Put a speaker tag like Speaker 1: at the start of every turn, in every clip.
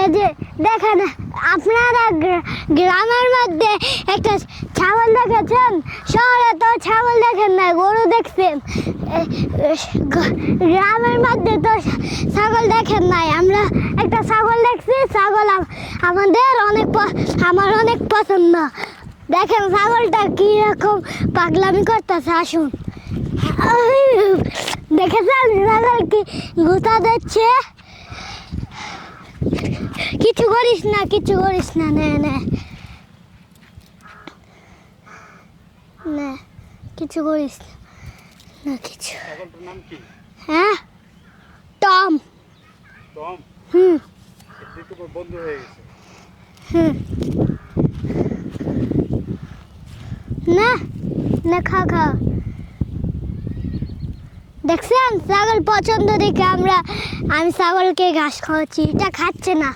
Speaker 1: এই যে দেখেন আপনারা গ্রামের মধ্যে একটা ছাগল দেখেছেন, শহরে তো ছাগল দেখেন না, গরু দেখছেন। গ্রামের মধ্যে তো ছাগল দেখেন নাই, আমরা একটা ছাগল দেখছি। ছাগল আমার অনেক পছন্দ। দেখেন ছাগলটা কিরকম পাগলামি করতেছে, আসুন। দেখেছেন ছাগল কি গুতা দিচ্ছে? কিছু করিস না, কিছু করিস না, নে নে নে, কিছু করিস না কিছু।
Speaker 2: ছাগলটার নাম কি?
Speaker 1: হ্যাঁ, টম।
Speaker 2: টম? একটু পর বন্ধ হয়ে গেছে।
Speaker 1: না না, খা খা। দেখছেন ছাগল পছন্দ দেখে আমি ছাগলকে ঘাস খাওয়াচ্ছি, এটা খাচ্ছে না,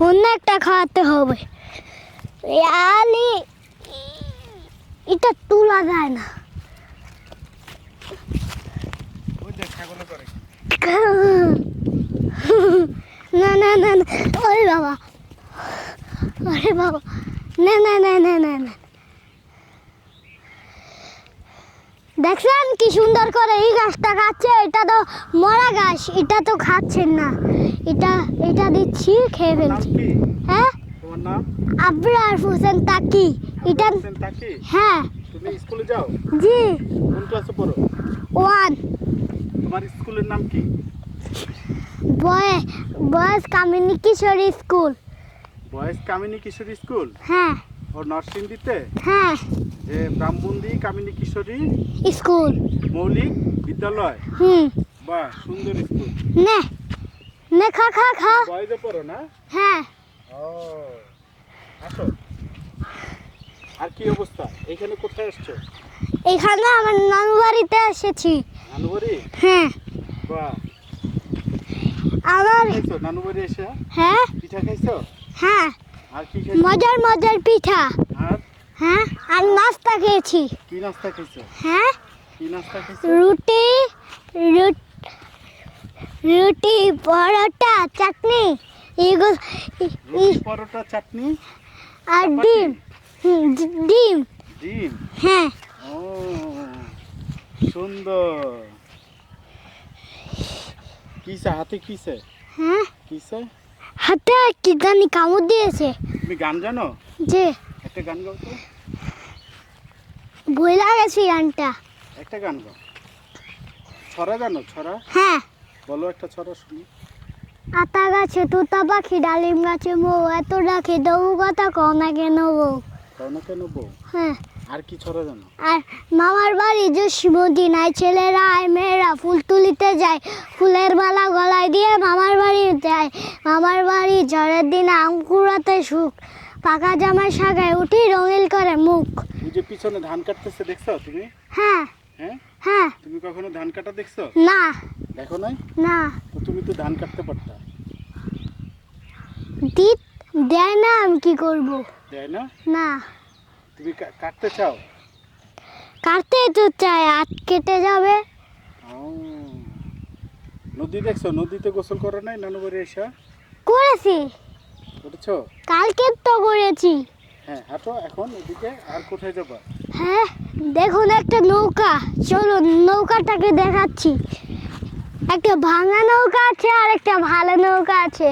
Speaker 1: অন্য একটা খাওয়াতে হবে। এটা তোলা যায় না।
Speaker 2: ওই দেখ ছাগলে করে।
Speaker 1: না না না না, ওরে বাবা, ওরে বাবা, না না না না না না। দেখছেন কি সুন্দর করে এই গাছটা খাচ্ছে, এটা তো মরা গাছ, এটা তো খাচ্ছেন না। এটা দিচ্ছি, খেয়ে ফেলছি। হ্যাঁ,
Speaker 2: তোমার নাম?
Speaker 1: আবরার হোসেন তাকি। এটা
Speaker 2: হোসেন তাকি?
Speaker 1: হ্যাঁ।
Speaker 2: তুমি স্কুলে যাও?
Speaker 1: জি।
Speaker 2: কোন ক্লাসে পড়ো?
Speaker 1: 1।
Speaker 2: তোমার স্কুলের নাম কি?
Speaker 1: বয়েজ কামিনী কিশোরী স্কুল।
Speaker 2: বয়েজ কামিনী কিশোরী স্কুল?
Speaker 1: হ্যাঁ।
Speaker 2: ও নরসিংদীতে?
Speaker 1: হ্যাঁ।
Speaker 2: যে ব্রাহ্মণদি কামিনী কিশোরী
Speaker 1: স্কুল
Speaker 2: মৌলিক বিদ্যালয়? বাহ, সুন্দর স্কুল।
Speaker 1: নে নে, খা খা খা।
Speaker 2: বয়েজে পড়ো না?
Speaker 1: হ্যাঁ।
Speaker 2: ও, আসো। আর কি অবস্থা? এখানে কোথায় আসছো?
Speaker 1: এখানে আমার নানু বাড়িতে এসেছি।
Speaker 2: নানু বাড়ি?
Speaker 1: হ্যাঁ।
Speaker 2: বাহ,
Speaker 1: আমার
Speaker 2: খাইছো নানু বাড়ি এসে?
Speaker 1: হ্যাঁ
Speaker 2: পিঠা খাইছো?
Speaker 1: হ্যাঁ,
Speaker 2: আর কি খাইছো?
Speaker 1: মজার মজার পিঠা।
Speaker 2: আর
Speaker 1: হ্যাঁ, আর নাস্তা খেয়েছি।
Speaker 2: কি নাস্তা খাইছো?
Speaker 1: হ্যাঁ,
Speaker 2: কি নাস্তা খাইছো?
Speaker 1: রুটি, রুটি, পরোটা, চাটনি, এগুলো,
Speaker 2: রুটি, পরোটা, চাটনি
Speaker 1: আর ডিম। ডিম।
Speaker 2: ডিম?
Speaker 1: হ্যাঁ।
Speaker 2: ও, সুন্দর। কিসে হাতে? কিসে?
Speaker 1: হ্যাঁ,
Speaker 2: কিসে?
Speaker 1: হাতে কি জানি কামড় দিয়েছে।
Speaker 2: তুমি গান জানো?
Speaker 1: যে
Speaker 2: একটা গান গাও তো।
Speaker 1: বই লাগেছি গানটা।
Speaker 2: একটা গান গাও। ছড়া জানো? ছড়া
Speaker 1: হ্যাঁ।
Speaker 2: বলো, একটা ছড়া শুনি।
Speaker 1: আতা গাছে তোতা পাখি, ডালিম গাছে মৌ, এত ডাকে তবু কথা কও না কেন বউ।
Speaker 2: কও না কেন বউ?
Speaker 1: হ্যাঁ।
Speaker 2: আর কি ছড়া জানো?
Speaker 1: আর মামার বাড়ি জসীমতি নাই, ছেলেরা আয় মেয়েরা ফুল তুলিতে যায়, ফুলের মালা গলায় দিয়ে মামার বাড়ি যায়। মামার বাড়ি ঝড়ের দিন আম কুড়াতে সুখ, পাকা জামার শাখায় উঠি রঙিল করে মুখ।
Speaker 2: ওই যে পিছনে ধান কাটতেছে, দেখছো তুমি?
Speaker 1: হ্যাঁ।
Speaker 2: হ্যাঁ,
Speaker 1: হ্যাঁ।
Speaker 2: তুমি কখনো ধান কাটা দেখছো?
Speaker 1: না
Speaker 2: দেখো নাই?
Speaker 1: না,
Speaker 2: তো তুমি তো ধান কাটতে পারতা।
Speaker 1: দেয় না, আমি কি করব?
Speaker 2: দেয় না?
Speaker 1: না,
Speaker 2: তুমি কাটতে চাও?
Speaker 1: কাটতে তো চাই, হাত কেটে যাবে।
Speaker 2: ও, নদী দেখছো? নদীতে গোসল করো নাই নানু বাড়ি এসে?
Speaker 1: করেছি,
Speaker 2: করেছো?
Speaker 1: কালকে তো করেছি।
Speaker 2: হ্যাঁ, হাঁটো এখন এদিকে। আর কোথায় যাবা?
Speaker 1: হ্যাঁ, দেখুন একটা নৌকা, চলুন নৌকাটাকে দেখাচ্ছি। একটা ভাঙা নৌকা আছে আর একটা ভালো নৌকা আছে।